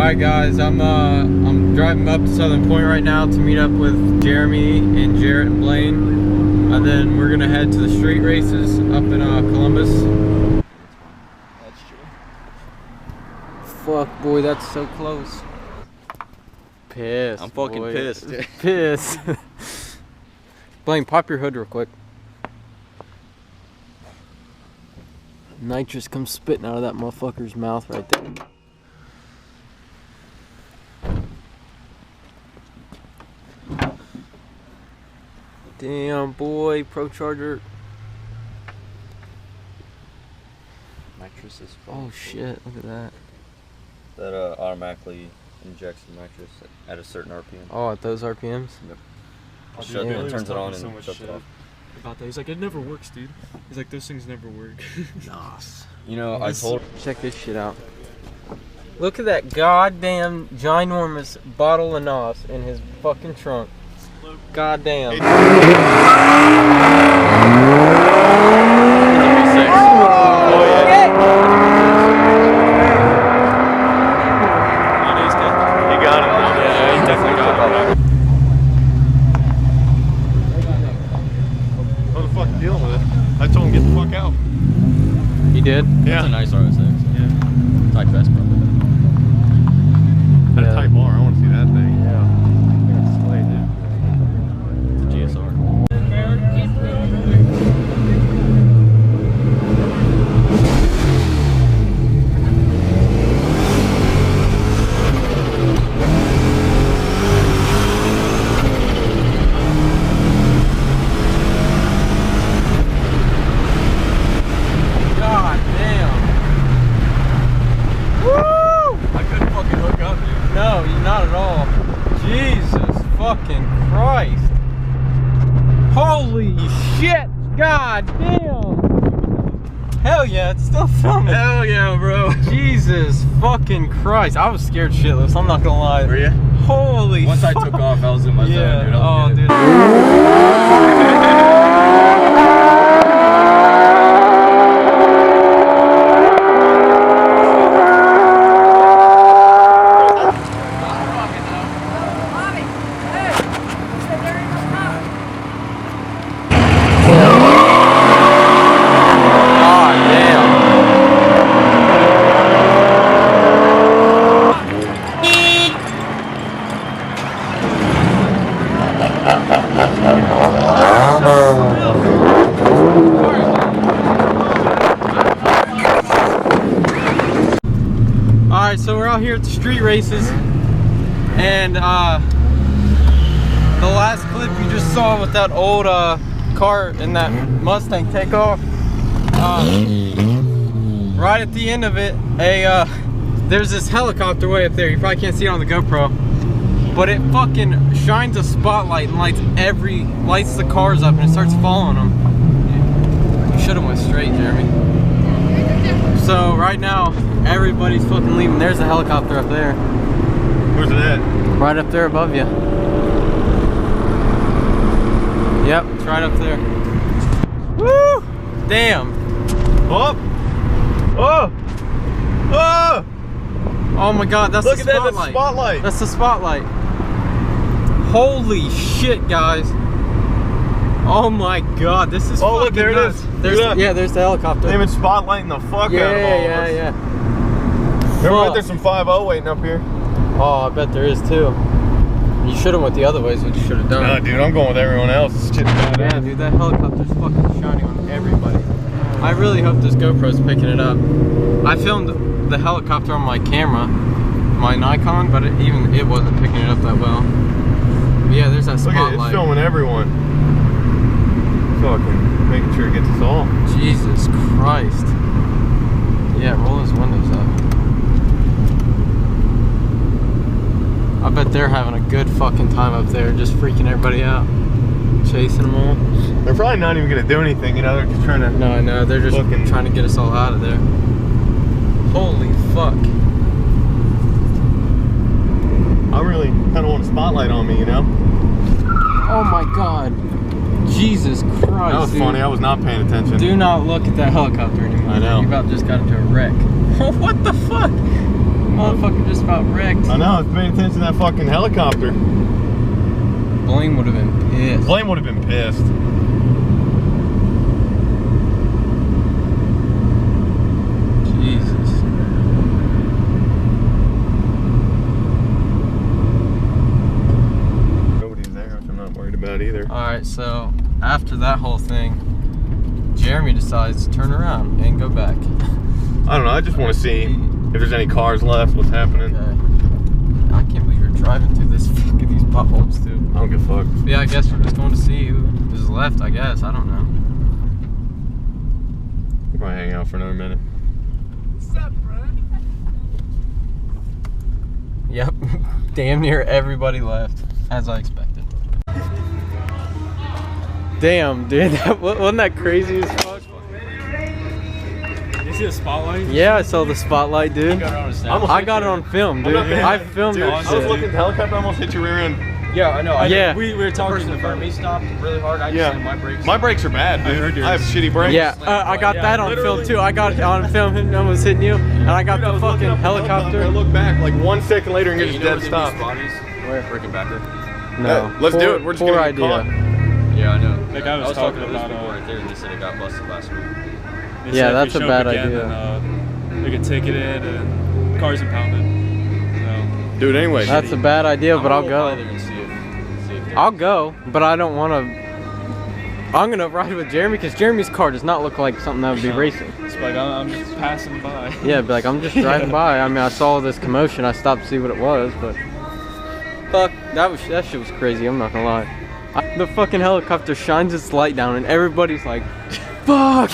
Alright guys, I'm driving up to Southern Point right now to meet up with Jeremy and Jarrett and Blaine. And then we're gonna head to the street races up in Columbus. That's true. Fuck boy, that's so close. Pissed. I'm fucking boy. pissed. Pissed. Blaine, pop your hood real quick. Nitrous comes spitting out of that motherfucker's mouth right there. Damn boy, Pro Charger. Nitrous is Oh shit, look at that. That automatically injects the nitrous at a certain RPM. Oh, at those RPMs? Yep. Oh, It dude, turns it on so and much shuts shit it off. about that. He's like, it never works, dude. He's like, those things never work. Nos. You know, I told Check this shit out. Look at that goddamn ginormous bottle of Nos in his fucking trunk. Goddamn. I told him get the fuck out. He did? Yeah. It's a nice RSX. Yeah. Type S probably. At a Type R, I want to see that thing. Yeah. It's a GSR. God damn. Woo! I couldn't fucking hook up, dude. No, not at all. Jesus fucking Christ. Holy shit. God damn. Hell yeah, it's still filming. Hell yeah, bro. Jesus fucking Christ. I was scared shitless, I'm not gonna lie. Were you? Holy Once fuck. I took off, I was in my zone, Yeah, dude. oh dude. Alright, so we're out here at the street races, and the last clip you just saw with that old car and that Mustang takeoff, right at the end of it, there's this helicopter way up there. You probably can't see it on the GoPro, but it fucking shines a spotlight and lights the cars up, and it starts following them. You should have went straight, Jeremy. So right now, everybody's fucking leaving. There's a helicopter up there. Where's it at? Right up there above you. Yep, it's right up there. Woo! Damn. Oh! Oh! Oh! Oh my god, that's Look the at that, spotlight. that's spotlight. That's the spotlight. Holy shit, guys. Oh my god, this is Oh, look, fucking there it nuts. is. There's Look at that. Yeah, there's the helicopter. They've been spotlighting the fuck out of all of us. Yeah. There might Fuck. there's some 5.0 waiting up here. Oh, I bet there is too. You should have went the other way, is what you should have done. Nah, dude, I'm going with everyone else. This shit's badass. Yeah, dude, that helicopter's fucking shining on everybody. I really hope this GoPro's picking it up. I filmed the helicopter on my camera, my Nikon, but it wasn't picking it up that well. But yeah, there's that Look at it, it's spotlight. filming everyone. Fucking making sure it gets us all. Jesus Christ. Yeah, roll those windows up. I bet they're having a good fucking time up there, just freaking everybody out. Chasing them all. They're probably not even gonna do anything, you know, they're just trying to... No, I know, they're just Fucking- trying to get us all out of there. Holy fuck. I really kind of want a spotlight on me, you know? Oh my god. Jesus Christ. That was dude. funny, I was not paying attention. Do not look at that helicopter anymore. I know. You about just got into a wreck. What the fuck? Motherfucker just about wrecked. I know, I was paying attention to that fucking helicopter. Blaine would have been pissed. Blaine would have been pissed. Jesus. Nobody's there, which I'm not worried about either. Alright, so after that whole thing, Jeremy decides to turn around and go back. I don't know, I just want to see if there's any cars left, what's happening. Okay. I can't believe you're driving through these potholes too. I don't give a fuck. Yeah, I guess we're just going to see who is left, I guess. I don't know. We're probably hang out for another minute. What's up, bro? Yep. Damn near everybody left, as I expected. Damn, dude. Wasn't that crazy as fuck? You see the spotlight? Yeah, I saw the spotlight, dude. I got it on film, dude. I filmed Dude, it. I was looking at the helicopter, almost hit your rear end. Yeah, I know. Yeah. We were talking in front of me stopped really hard. I just Yeah. said my brakes. My brakes are bad, dude. heard yours. I have shitty brakes. Yeah, I got that on film too. I got it on film, him almost hitting you, and I got Dude, I the was looking fucking up the helicopter. I look back like 1 second later and Hey, get you just know dead what's in stop. these bodies? Where? Freaking backer. No. Let's poor, do it. We're just poor gonna get idea. Yeah, I know. Like I was talking talking to those about, people right there, and they said it got busted last week. They Yeah, said if that's we a show bad up again, idea. Then, they get ticketed and cars impounded. Dude, anyway. That's a bad idea, but I'll by go. there and see if they- I'll go, but I don't want to. I'm gonna ride with Jeremy because Jeremy's car does not look like something that would be racing. It's like I'm just passing by. Yeah, be like I'm just driving by. I mean, I saw this commotion. I stopped to see what it was, but fuck, that shit was crazy. I'm not gonna lie. The fucking helicopter shines its light down, and everybody's like, "Fuck,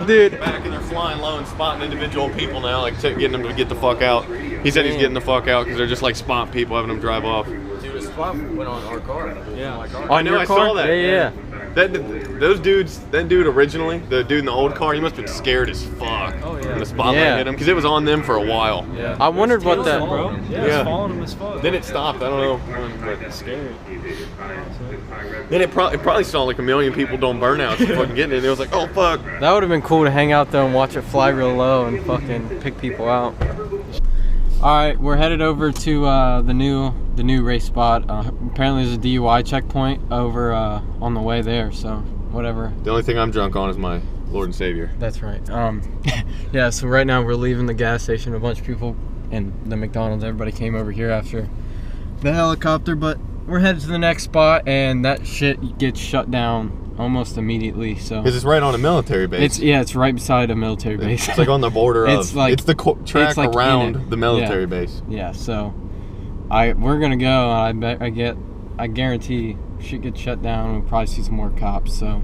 dude." Back and they're flying low and spotting individual people now, like getting them to get the fuck out. He said he's getting the fuck out because they're just like spotting people, having them drive off. Dude, a spot went on our car. Yeah. My car. Oh, I know, Your I car? saw that. Yeah. Those dudes, that dude originally, the dude in the old car, he must have been scared as fuck when the spotlight Yeah. hit him because it was on them for a while. Yeah. I wondered what that. Bro. Yeah, Yeah. it's following them as fuck. Then it stopped. I don't know. But It's scary. then it probably saw like a million people doing burnouts fucking getting it. It was like, oh fuck. That would have been cool to hang out there and watch it fly real low and fucking pick people out. All right, we're headed over to the new race spot. Apparently, there's a DUI checkpoint over on the way there. So whatever. The only thing I'm drunk on is my Lord and Savior. That's right. Yeah. So right now we're leaving the gas station. A bunch of people and the McDonald's. Everybody came over here after the helicopter, but we're headed to the next spot, and that shit gets shut down almost immediately. So Because it's right on a military base. it's right beside a military base. It's like on the border of. It's like- it's the track it's like in around it. the military Yeah. base. Yeah, so we're gonna go. I guarantee shit gets shut down. We'll probably see some more cops. So.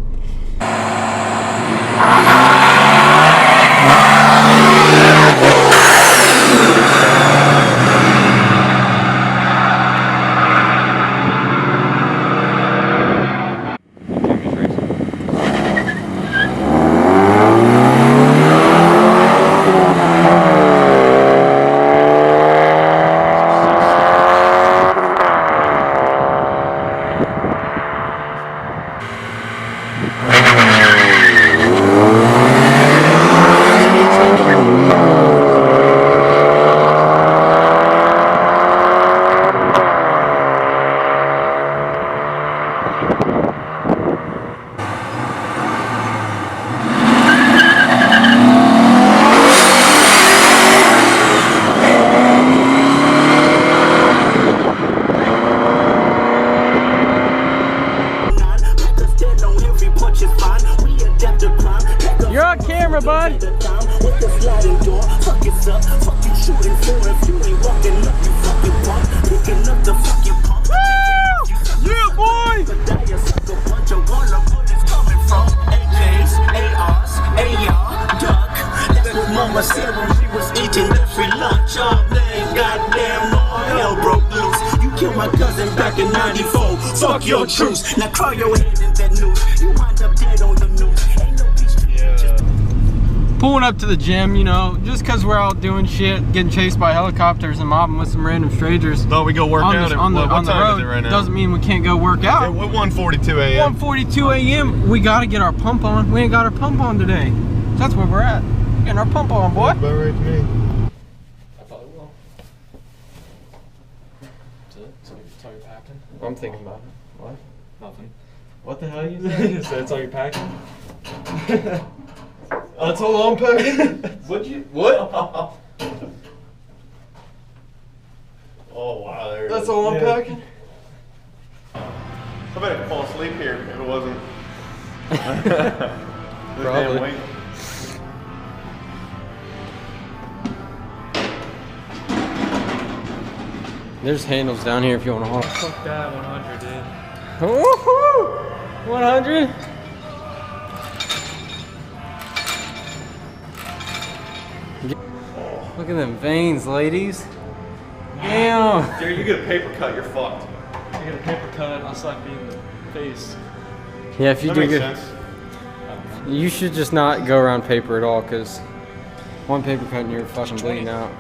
You're on camera, bud. Yeah, boy. Mama said when she was eating that free lunch all day, goddamn all hell broke loose. You killed my cousin back in '94. Fuck your truce. Now crawl your head in that noose. You wind up dead on the news. Ain't no peace. Pulling up to the gym, you know, just because we're out doing shit, getting chased by helicopters and mobbing with some random strangers Thought we go work out at on the what time road is it right now? doesn't mean we can't go work out. At 1:42 a.m. 1:42 a.m. We gotta get our pump on. We ain't got our pump on today. That's where we're at. Getting our pump on, boy. About right to me. That's it. That's all you're packing. I'm thinking about it. What? Nothing. What the hell you saying? So that's all you're packing? That's all I'm packing? What'd you? What? Oh wow, there it That's is. all I'm Yeah. packing? I bet I could fall asleep here if it wasn't. Probably. Weight. There's handles down here if you want to hold. Fuck that 100, dude. Woohoo! 100. Look at them veins, ladies. Damn. Dude, you get a paper cut, you're fucked. I get a paper cut, I'll slap you in the face. Yeah, if you That do makes get, sense. you should just not go around paper at all, cause one paper cut and you're fucking bleeding out.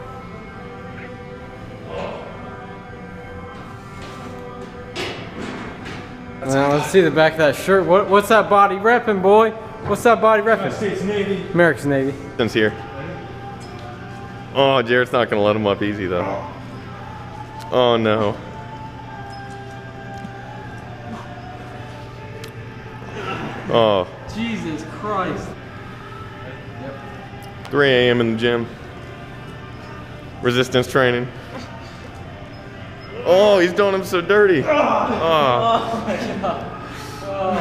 Now let's see the back of that shirt. What's that body repping, boy? What's that body repping? States Navy. America's Navy. Since here. Oh, Jared's not gonna let him up easy though. Oh no. Oh, Jesus Christ. 3 a.m. in the gym. Resistance training. Oh, he's doing him so dirty. Oh,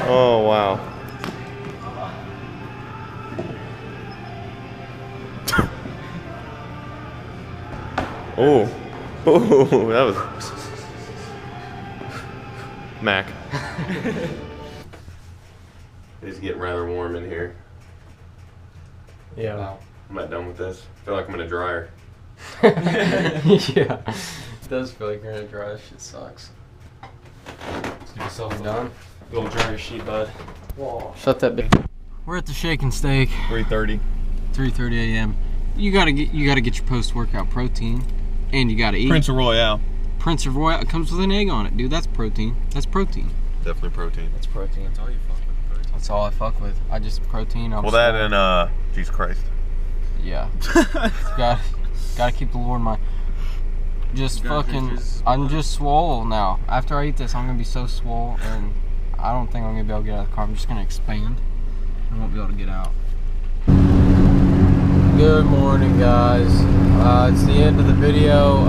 oh wow. Oh, oh, that was Mac. It's getting rather warm in here. Yeah. I'm not done with this. I feel like I'm in a dryer. Yeah. It does feel like you're in a dry. Shit sucks. Give yourself a Done? little dryer sheet, bud. Shut that bitch. We're at the Shake and Steak, 3:30. 3:30 a.m. You gotta get your post-workout protein, and you gotta eat. Prince of Royale. Prince of Royale. It comes with an egg on it, dude. That's protein. That's protein. Definitely protein. That's protein. That's all you fuck with, protein. That's all I fuck with. I just protein. I'm Well, that swole. and Jesus Christ. Yeah. Gotta keep the Lord in mind. Just Gotta fucking. preach his I'm just swole now. After I eat this, I'm gonna be so swole, and I don't think I'm gonna be able to get out of the car. I'm just gonna expand. I won't be able to get out. Good morning, guys. It's the end of the video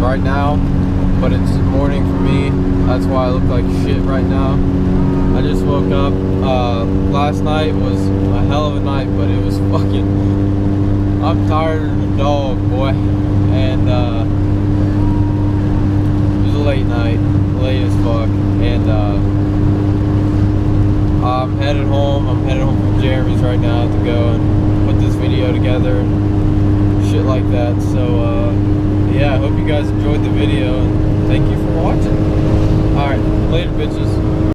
right now, but it's morning for me. That's why I look like shit right now. I just woke up. Last night was a hell of a night, but it was fucking. I'm tired as a dog, boy, and it was a late night, late as fuck, and I'm headed home. I'm headed home from Jeremy's right now to go and put this video together and shit like that. So yeah, I hope you guys enjoyed the video and thank you for watching. Alright, later bitches.